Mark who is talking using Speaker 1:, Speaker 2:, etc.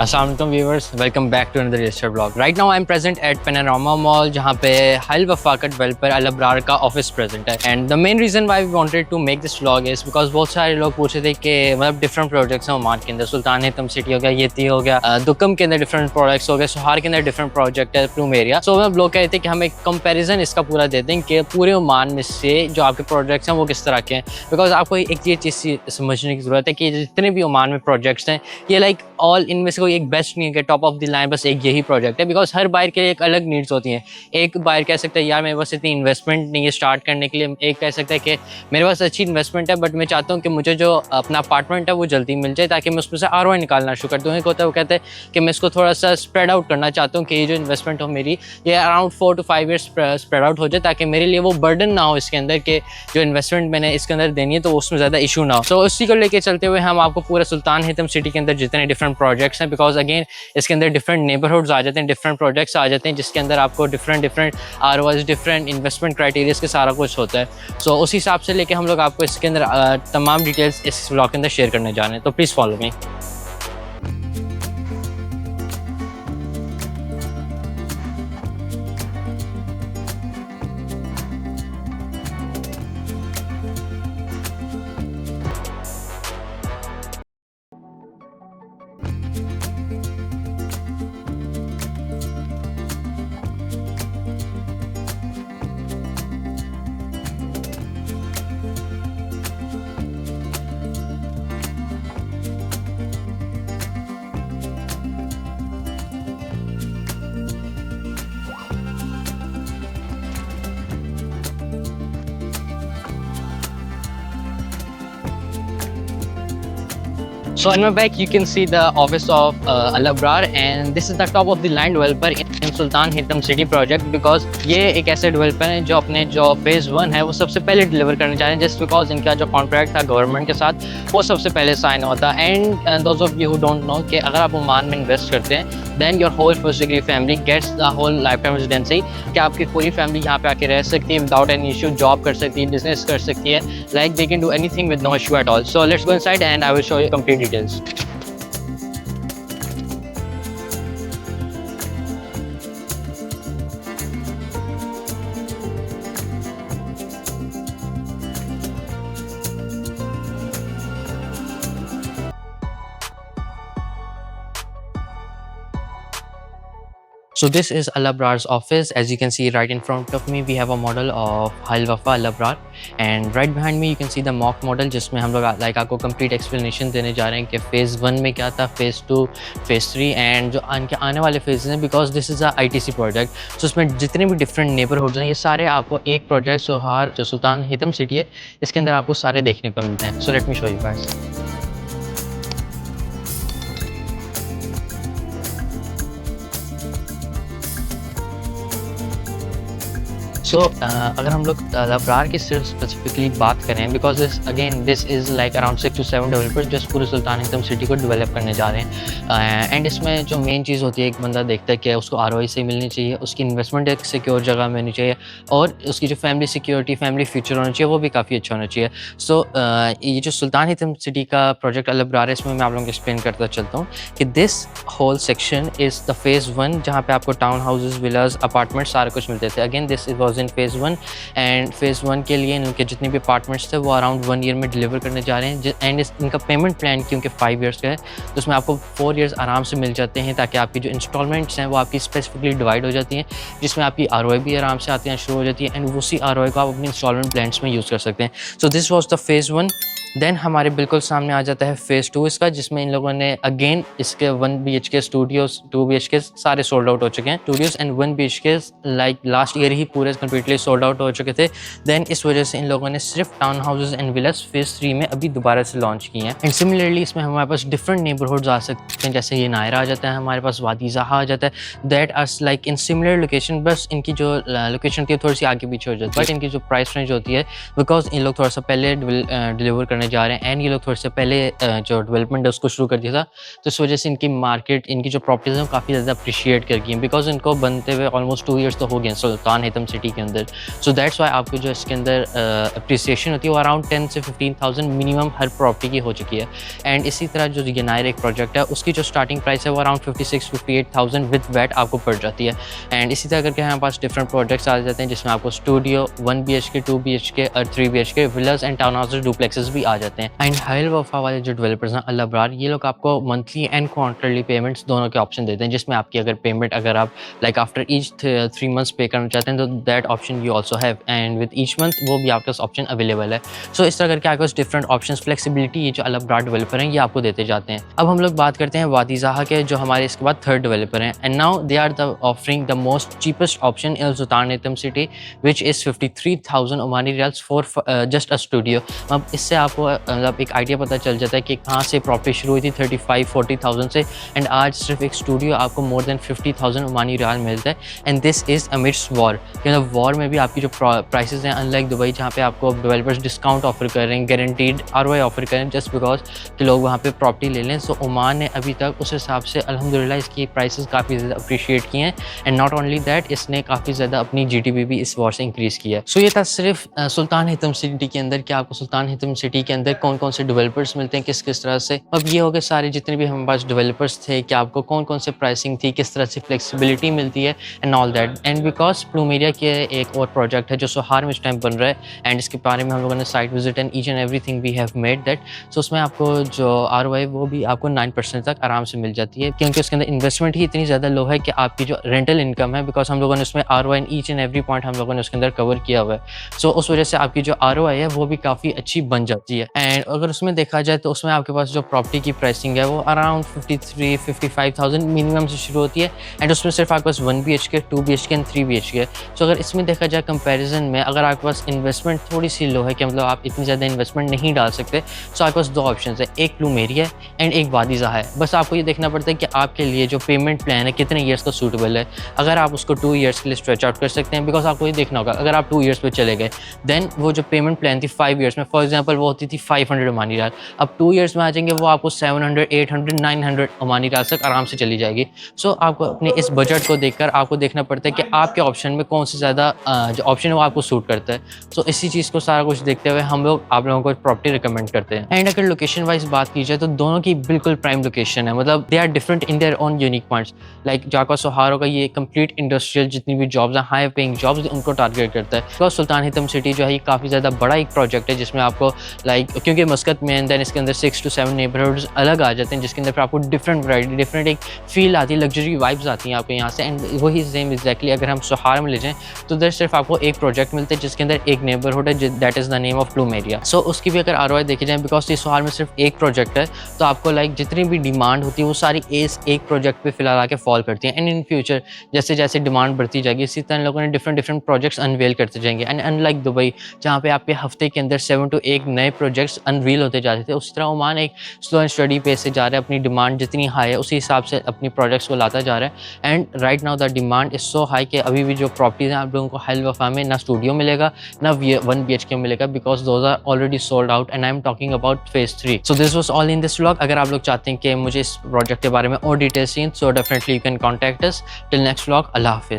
Speaker 1: Assalamualaikum viewers, welcome back to another registered vlog. Right now I'm present at Panorama Mall जहाँ पे हाल वफा का developer अल अब्रार का office present है. And the main reason why we wanted to make this vlog is because बहुत सारे लोग पूछ रहे थे कि मतलब different projects हैं ओमान के अंदर. सुल्तान हितम सिटी हो गया, येती हो गया, दुकम के अंदर different projects हो गए, सोहार के अंदर different project है, प्लूम एरिया. So हम लोग कहते हैं कि हम एक comparison इसका पूरा देते हैं कि पूरे ओमान में से जो आपके projects हैं वो किस तरह के हैं. Because आपको एक ये चीज़ समझने की ज़रूरत है कि जितने भी ओमान में projects हैं ये like all इनमें से कोई एक बेस्ट नहीं है कि टॉप ऑफ द लाइन बस एक यही प्रोजेक्ट है. बिकॉज हर बायर के लिए एक अलग नीड्स होती हैं. एक बायर कह सकता है यार मेरे पास इतनी इन्वेस्टमेंट नहीं है स्टार्ट करने के लिए. एक कह सकता है कि मेरे पास अच्छी इन्वेस्टमेंट है बट मैं चाहता हूँ कि मुझे जो अपना अपार्टमेंट है वो जल्दी मिल जाए ताकि मैं उसमें से ROI निकालना शुरू कर दूँ. एक होता है वो कहते हैं कि मैं इसको थोड़ा सा स्प्रेड आउट करना चाहता हूँ कि ये जो इन्वेस्टमेंट हो मेरी ये around 4 to 5 years spread out हो जाए ताकि मेरे लिए वो बर्डन ना हो इसके अंदर कि जो इन्वेस्टमेंट मैंने इसके अंदर देनी है तो उसमें ज़्यादा इशू ना हो. तो उसी को लेके चलते हुए हम आपको पूरा सुल्तान हितम सिटी के अंदर जितने डिफरेंट प्रोजेक्ट्स हैं, बिकॉज अगेन इसके अंदर डिफरेंट नेबरहुड्स आ जाते हैं, डिफरेंट प्रोजेक्ट्स आ जाते हैं जिसके अंदर आपको different ROIs, different investment criterias के सारा कुछ होता है. सो उस हिसाब से लेके हम लोग आपको इसके अंदर तमाम डिटेल्स इस व्लॉग के अंदर शेयर करने जा रहे हैं. तो please follow me. So in my back you can see the office of Al Abrar and this is the top of the line developer in Sultan Hitam City project because ये एक ऐसे developer हैं जो अपने जो phase 1 है वो सबसे पहले डिलीवर करने जा रहे हैं जस्ट बिकॉज इनका जो कॉन्ट्रैक्ट था गवर्नमेंट के साथ वो सबसे पहले साइन होता है. And those of you who don't know कि अगर आप ओमान में इन्वेस्ट करते हैं then your whole first degree family gets the whole life time residency कि आपकी पूरी फैमिली यहाँ पे आके रह सकती है विदाउट एनी इशू, जॉब कर सकती है, बिजनेस कर सकती है, like they can do anything with no issue at all. So let's go inside and I will show you complete details. So this is Al Abrar's office. As you can see right in front of me we have a model of Al Wafa Al Abrar and right behind me you can see the mock model जिसमें हम लोग like आपको complete explanation देने जा रहे हैं कि phase 1 में क्या था, phase 2, phase 3 and जो आने वाले phases हैं because this is a ITC project. So उसमें जितने भी different neighborhoods हैं ये सारे आपको एक project सोहार जो सुल्तान हितम सिटी है इसके अंदर आपको सारे देखने को मिलते हैं. So let me show you guys. सो अगर हम लोग अब्रार की सिर्फ स्पेसिफिकली बात करें because this is like around 6 to 7 developers जो पूरे सुल्तान हितम सिटी को डेवलप करने जा रहे हैं. एंड इसमें जो मेन चीज़ होती है एक बंदा देखता है कि उसको ROI से मिलनी चाहिए, उसकी इन्वेस्टमेंट एक सिक्योर जगह में होनी चाहिए और उसकी जो फैमिली सिक्योरिटी, फैमिली फ्यूचर होना चाहिए वो भी काफ़ी अच्छा होना चाहिए. सो ये जो सुल्तान हितम सिटी का प्रोजेक्ट अल अब्रार है इसमें मैं आप लोगों को एक्सप्लेन करता चलता हूँ कि this whole section is the phase 1 जहाँ पे आपको टाउन हाउसेज, विलास, अपार्टमेंट सारे कुछ मिलते थे. Again this was in phase 1 and phase 1 के लिए इनके जितने भी अपार्टमेंट्स थे वो अराउंड 1 ईयर में डिलीवर करने जा रहे हैं. एंड इनका पेमेंट प्लान क्योंकि 5 ईयर्स का है तो उसमें आपको 4 ईयर्स आराम से मिल जाते हैं ताकि आपकी जो इंस्टॉलमेंट्स हैं वो आपकी स्पेसिफिकली डिवाइड हो जाती हैं जिसमें आपकी ROI भी आराम से आती हैं शुरू हो जाती है एंड उसी ROI को आप अपनी इंस्टॉलमेंट प्लान्स में यूज़ कर सकते हैं. So this was the phase 1. Then हमारे बिल्कुल सामने आ जाता है फेज़ 2 इसका जिसमें इन लोगों ने अगेन इसके 1 BHK स्टूडियोज़, 2 BHK सारे सोल्ड आउट हो चुके हैं. Studios and 1 BHK like last year ही पूरे कम्प्लीटली सोल्ड आउट हो चुके थे. देन इस वजह से इन लोगों ने सिर्फ town houses and Vilas phase 3 में अभी दोबारा से लॉन्च किए हैं. एंड सिमिलरली इसमें हमारे पास डिफरेंट नेबरहुड्स आ सकते हैं जैसे ये नायरा आ जाता है, हमारे पास वादी ज़हा आ जाता है. That are like in similar location, बस इनकी जो लोकेशन थी थोड़ी सी आगे पीछे हो जाती है बट इनकी जो प्राइस रेंज होती है बिकॉज इन लोग थोड़ा सा पहले डिलीवर करना करने जा रहे हैं, एंड ये लोग थोड़े से पहले जो डेवलपमेंट है उसको शुरू कर दिया था, तो इस वजह से इनकी मार्केट, इनकी जो प्रॉपर्टीज़ हैं काफ़ी ज़्यादा अप्रिशिएट कर गई हैं, बिकॉज इनको बनते हुए ऑलमोस्ट 2 ईयर्स तो हो गए सुल्तान हितम सिटी के अंदर। सो दैट्स वाई आपको जो इसके अंदर अप्रिसिएशन होती है वो अराउंड 10 से 15,000 मिनिमम हर प्रॉपर्टी की हो चुकी है। एंड इसी तरह जो यनायर एक प्रोजेक्ट है उसकी जो स्टार्टिंग प्राइस है वो अराउंड 56-58,000 विद वैट आपको पड़ जाती है। एंड इसी तरह करके हमारे पास डिफरेंट प्रोजेक्ट्स आ जाते हैं जिसमें आपको स्टूडियो 1 BHK 2 BHK और 3 BHK villas and town houses duplexes भी आ जाते हैं। एंड हायल वफा वाले जो डेवलपर्स हैं अल अब्रार, ये लोग आपको मंथली एंड क्वार्टरली पेमेंट्स दोनों के ऑप्शन देते हैं, जिसमें आपकी अगर पेमेंट अगर आप लाइक आफ्टर ईच 3 मंथ्स पे करना चाहते हैं तो that option you also have, and with each month वो भी आपके पास ऑप्शन अवेलेबल है। सो इस तरह करके आपके पास डिफरेंट ऑप्शन फ्लेक्सिबिलिटी ये जो अल अब्रार डेवलपर हैं ये आपको देते जाते हैं। अब हम लोग बात करते हैं वादी ज़हा के, जो हमारे इसके बाद थर्ड डेवलपर हैं, and now they are the offering the most cheapest option in Sultan Haitham city which is 53,000 Omani riyals for just a studio. अब इससे आपको मतलब एक आइडिया पता चल जाता है कि कहाँ से प्रॉपर्टी शुरू हुई थी 35-40,000 से, एंड आज सिर्फ एक स्टूडियो आपको मोर देन 50,000 ओमानी रियाल मिलता है, and this is amidst war. मतलब वॉर में भी आपकी जो प्राइसेस हैं, अनलाइक दुबई जहाँ पे आपको डेवलपर्स डिस्काउंट ऑफर कर रहे हैं, गारंटीड ROI ऑफर कर रहे हैं जस्ट बिकॉज कि लोग वहाँ पे प्रॉपर्टी ले लें। सो ओमान ने अभी तक उस हिसाब से अल्हम्दुलिल्लाह इसकी प्राइसेस काफ़ी ज़्यादा अप्रिशिएट किए हैं, एंड नॉट ओनली दैट इसने काफ़ी ज़्यादा अपनी GDP भी इस वॉर से इंक्रीज़ किया है। सो ये था सिर्फ सुल्तान हितम सिटी के अंदर कि आपको सुल्तान हितम सिटी के अंदर कौन कौन से डेवलपर्स मिलते हैं, किस किस तरह से। अब ये हो गए सारे जितने भी हमारे पास डेवलपर्स थे कि आपको कौन कौन से प्राइसिंग थी, किस तरह से फ्लेक्सिबिलिटी मिलती है and all that. And because plumeria के एक और प्रोजेक्ट है जो सोहार में इस टाइम बन रहा है, एंड इसके बारे में हम लोगों ने site visit and each and everything we have made that. So उसमें आपको जो ROI वो भी आपको 9% तक आराम से मिल जाती है, क्योंकि उसके अंदर इन्वेस्टमेंट ही इतनी ज़्यादा लो है कि आपकी जो रेंटल इनकम है, बिकॉज हम लोगों ने उसमें ROI and each and every point हम लोगों ने उसके अंदर कवर किया हुआ है। सो उस वजह से आपकी जो ROI है वो भी काफ़ी अच्छी बन जाती है। एंड अगर उसमें देखा जाए तो उसमें आपके पास जो प्रॉपर्टी की प्राइसिंग है वो अराउंड 53-55,000 मिनिमम से शुरू होती है, एंड उसमें सिर्फ आपके पास 1 BHK 2 BHK एंड 3 BHK है। सो अगर इसमें देखा जाए कंपैरिजन में, अगर आपके पास इन्वेस्टमेंट थोड़ी सी लो है कि मतलब आप इतनी ज़्यादा इन्वेस्टमेंट नहीं डाल सकते, सो आपके पास दो ऑप्शन है, एक प्लूमेरिया है एंड एक वादी ज़हा है। बस आपको ये देखना पड़ता है कि आपके लिए जो पेमेंट प्लान है कितने ईयर्स का सूटेबल है। अगर आप उसको 2 ईयर्स के लिए स्ट्रेच आउट कर सकते हैं, बिकॉज आपको ये देखना होगा अगर आप 2 ईयर्स पे चले गए देन वो जो पेमेंट प्लान थी 5 ईयर्स में, फॉर एग्जांपल वो होती थी 500 ओमानी रियाल, अब 2 ईयर्स में आ जाएंगे वो आपको 700, 800, 900 ओमानी रियाल तक आराम से चली जाएगी। सो आपको अपने इस बजट को देखकर आपको देखना पड़ता है कि आपके ऑप्शन में कौन से ज़्यादा जो ऑप्शन है वो आपको सूट करता है। सो इसी चीज़ को सारा कुछ देखते हुए हम लोग आप लोगों को प्रॉपर्टी रिकमेंड करते हैं। एंड अगर लोकेशन वाइज बात की जाए तो दोनों की बिल्कुल प्राइम लोकेशन है, मतलब they are different in their own unique points. Like जाका सोहारो का ये कंप्लीट इंडस्ट्रियल जितनी भी जॉब्स हैं, हाई पेइंग जॉब्स, उनको टारगेट करता है। बिकॉज सुल्तान हितम सिटी जो है ये काफ़ी ज़्यादा बड़ा एक प्रोजेक्ट है जिसमें आपको लाइक क्योंकि मस्कत में देन इसके अंदर 6 to 7 नेबरहुड्स अलग आ जाते हैं, जिसके अंदर आपको डिफरेंट वैरायटी, डिफरेंट एक फील आती है, लग्जरी वाइब्स आती हैं आपको यहाँ से। एंड वही सेम एग्जैक्टली अगर हम सोहार में ले जाएँ तो उधर सिर्फ आपको एक प्रोजेक्ट मिलता है जिसके अंदर एक नेबरहुड है, that is the name of plumeria. So उसकी भी अगर ROI देखी जाए, बिकॉज ये सोहार में सिर्फ एक प्रोजेक्ट है, तो आपको लाइक जितनी भी डिमांड होती है वो सारी इस एक प्रोजेक्ट पे फिलहाल आके फॉल करती हैं। एंड इन फ्यूचर जैसे जैसे डिमांड बढ़ती जाएगी इसी तरह लोगों ने डिफरेंट प्रोजेक्ट्स अनवेल करते जाएंगे। एंड अनलाइक दुबई जहाँ पे आपके हफ्ते के अंदर 7 to 8 नए प्रोजेक्ट्स अनवील होते जाते थे, उसी तरह ओमान एक स्लो एंड स्टडी पेस से जा रहा है, अपनी डिमांड जितनी हाई है उसी हिसाब से अपनी प्रोजेक्ट्स को लाता जा रहा है। And right now the demand is so high कि अभी भी जो प्रॉपर्टीज़ हैं आप लोगों को हाइल वफा में ना स्टूडियो मिलेगा ना 1 BHK मिलेगा, because those are already sold out and I am talking about phase 3। So this was all in this vlog. अगर आप लोग चाहते हैं कि मुझे इस प्रोजेक्ट के बारे में और डिटेल्स चाहिए so definitely you can contact us. Till next vlog, अल्लाह हाफिज़।